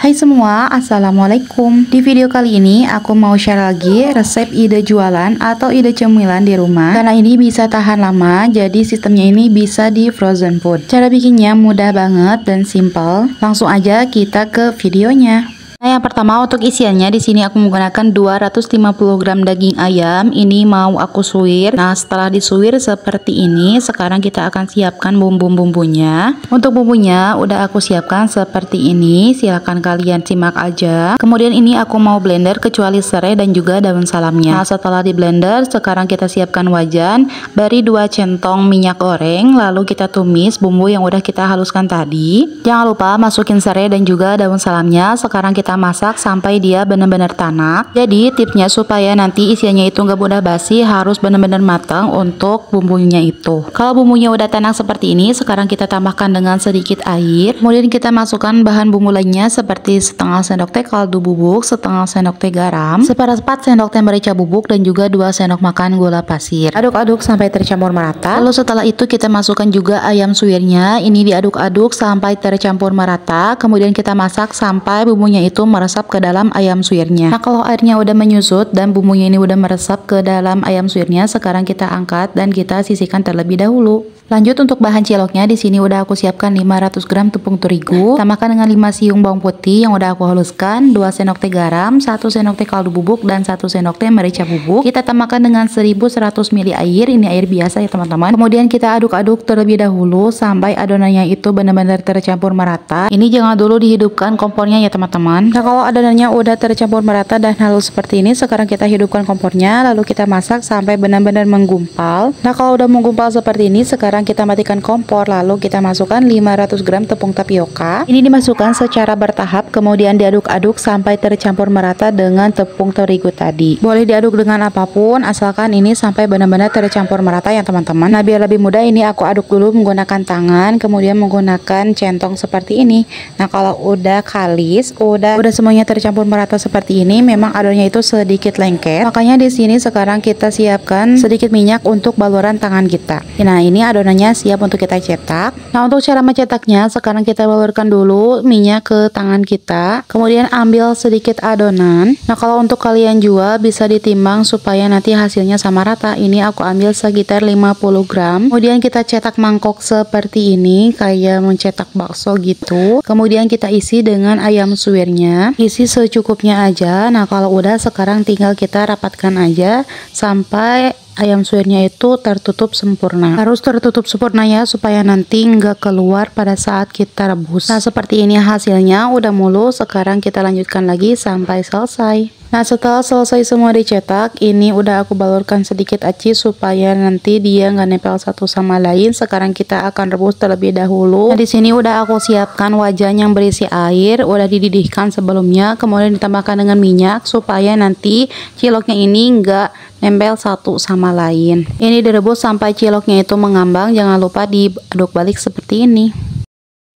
Hai semua, assalamualaikum. Di video kali ini aku mau share lagi resep ide jualan atau ide cemilan di rumah. Karena ini bisa tahan lama, jadi sistemnya ini bisa di frozen food. Cara bikinnya mudah banget dan simple. Langsung aja kita ke videonya. Nah, yang pertama untuk isiannya di sini aku menggunakan 250 gram daging ayam. Ini mau aku suwir. Nah, setelah disuwir seperti ini, sekarang kita akan siapkan bumbu-bumbunya. Untuk bumbunya udah aku siapkan seperti ini. Silahkan kalian simak aja. Kemudian ini aku mau blender kecuali serai dan juga daun salamnya. Nah, setelah di blender, sekarang kita siapkan wajan, beri 2 centong minyak goreng, lalu kita tumis bumbu yang udah kita haluskan tadi. Jangan lupa masukin serai dan juga daun salamnya. Sekarang kita masak sampai dia benar-benar tanak. Jadi tipsnya supaya nanti isiannya itu nggak mudah basi, harus benar-benar matang untuk bumbunya itu. Kalau bumbunya udah tanak seperti ini, sekarang kita tambahkan dengan sedikit air. Kemudian kita masukkan bahan bumbu lainnya seperti setengah sendok teh kaldu bubuk, setengah sendok teh garam, seperempat sendok teh merica bubuk, dan juga 2 sendok makan gula pasir. Aduk-aduk sampai tercampur merata. Lalu setelah itu kita masukkan juga ayam suwirnya. Ini diaduk-aduk sampai tercampur merata. Kemudian kita masak sampai bumbunya itu meresap ke dalam ayam suwirnya. Nah, kalau airnya udah menyusut dan bumbunya ini udah meresap ke dalam ayam suwirnya, sekarang kita angkat dan kita sisihkan terlebih dahulu. Lanjut untuk bahan ciloknya, di sini udah aku siapkan 500 gram tepung terigu, tambahkan dengan 5 siung bawang putih yang udah aku haluskan, 2 sendok teh garam, 1 sendok teh kaldu bubuk, dan 1 sendok teh merica bubuk. Kita tambahkan dengan 1100 ml air, ini air biasa ya teman-teman. Kemudian kita aduk-aduk terlebih dahulu sampai adonannya itu benar-benar tercampur merata. Ini jangan dulu dihidupkan kompornya ya teman-teman. Nah, kalau adonannya udah tercampur merata dan halus seperti ini, sekarang kita hidupkan kompornya, lalu kita masak sampai benar-benar menggumpal. Nah, kalau udah menggumpal seperti ini, sekarang kita matikan kompor, lalu kita masukkan 500 gram tepung tapioka. Ini dimasukkan secara bertahap, kemudian diaduk-aduk sampai tercampur merata dengan tepung terigu tadi. Boleh diaduk dengan apapun, asalkan ini sampai benar-benar tercampur merata ya teman-teman. Nah, biar lebih mudah ini aku aduk dulu menggunakan tangan, kemudian menggunakan centong seperti ini. Nah, kalau udah kalis, udah semuanya tercampur merata seperti ini, memang adonannya itu sedikit lengket. Makanya di sini sekarang kita siapkan sedikit minyak untuk baluran tangan kita. Nah, ini adonannya siap untuk kita cetak. Nah, untuk cara mencetaknya, sekarang kita balurkan dulu minyak ke tangan kita, kemudian ambil sedikit adonan. Nah, kalau untuk kalian juga bisa ditimbang supaya nanti hasilnya sama rata. Ini aku ambil sekitar 50 gram. Kemudian kita cetak mangkok seperti ini, kayak mencetak bakso gitu. Kemudian kita isi dengan ayam suwirnya. Isi secukupnya aja. Nah, kalau udah sekarang tinggal kita rapatkan aja sampai ayam suwirnya itu tertutup sempurna. Harus tertutup sempurna ya, supaya nanti nggak keluar pada saat kita rebus. Nah, seperti ini hasilnya udah mulus. Sekarang kita lanjutkan lagi sampai selesai. Nah, setelah selesai semua dicetak, ini udah aku balurkan sedikit aci supaya nanti dia nggak nempel satu sama lain. Sekarang kita akan rebus terlebih dahulu. Nah, di sini udah aku siapkan wajan yang berisi air, udah dididihkan sebelumnya, kemudian ditambahkan dengan minyak supaya nanti ciloknya ini nggak nempel satu sama lain. Ini direbus sampai ciloknya itu mengambang, jangan lupa diaduk balik seperti ini.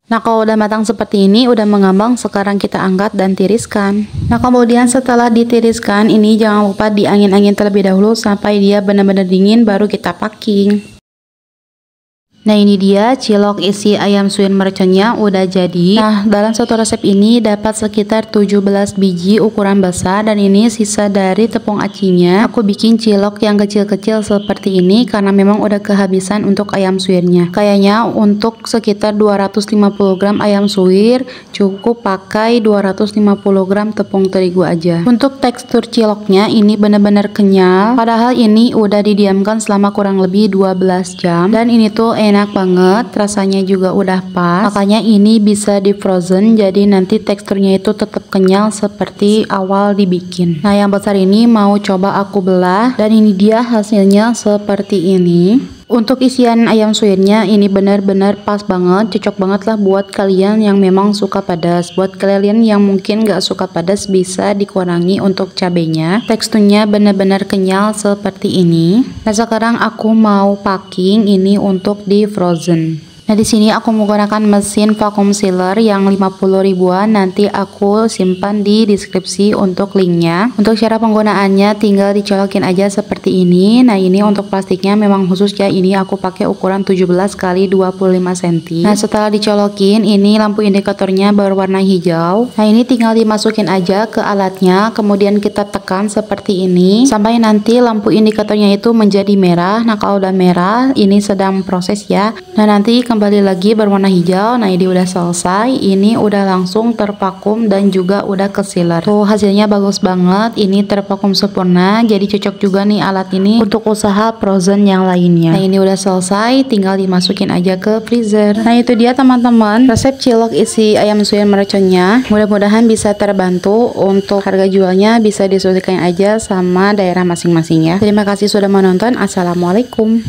Nah, kalau udah matang seperti ini, udah mengambang, sekarang kita angkat dan tiriskan. Nah, kemudian setelah ditiriskan, ini jangan lupa diangin-angin terlebih dahulu sampai dia benar-benar dingin, baru kita packing. Nah, ini dia cilok isi ayam suwir merconnya udah jadi. Nah, dalam satu resep ini dapat sekitar 17 biji ukuran besar, dan ini sisa dari tepung acinya. Aku bikin cilok yang kecil-kecil seperti ini karena memang udah kehabisan untuk ayam suwirnya. Kayaknya untuk sekitar 250 gram ayam suwir cukup pakai 250 gram tepung terigu aja. Untuk tekstur ciloknya ini benar-benar kenyal, padahal ini udah didiamkan selama kurang lebih 12 jam, dan ini tuh enak banget, rasanya juga udah pas. Makanya ini bisa di frozen, jadi nanti teksturnya itu tetap kenyal seperti awal dibikin. Nah, yang besar ini mau coba aku belah, dan ini dia hasilnya seperti ini. Untuk isian ayam suwirnya ini benar-benar pas banget, cocok banget lah buat kalian yang memang suka pedas. Buat kalian yang mungkin gak suka pedas, bisa dikurangi untuk cabenya. Teksturnya benar-benar kenyal seperti ini. Nah, sekarang aku mau packing ini untuk di frozen. Nah, di sini aku menggunakan mesin vacuum sealer yang 50 ribuan. Nanti aku simpan di deskripsi untuk linknya. Untuk cara penggunaannya tinggal dicolokin aja seperti ini. Nah, ini untuk plastiknya memang khusus ya. Ini aku pakai ukuran 17 kali 25 cm. Nah, setelah dicolokin, ini lampu indikatornya berwarna hijau. Nah, ini tinggal dimasukin aja ke alatnya. Kemudian kita tekan seperti ini sampai nanti lampu indikatornya itu menjadi merah. Nah, kalau udah merah, ini sedang proses ya. Nah, nanti kembali lagi berwarna hijau. Nah, ini udah selesai. Ini udah langsung tervakum dan juga udah ke sealer. Tuh, hasilnya bagus banget. Ini tervakum sempurna. Jadi cocok juga nih alat ini untuk usaha frozen yang lainnya. Nah, ini udah selesai. Tinggal dimasukin aja ke freezer. Nah, itu dia teman-teman resep cilok isi ayam suwir merconnya. Mudah-mudahan bisa terbantu. Untuk harga jualnya bisa disesuaikan aja sama daerah masing-masing ya. Terima kasih sudah menonton. Assalamualaikum.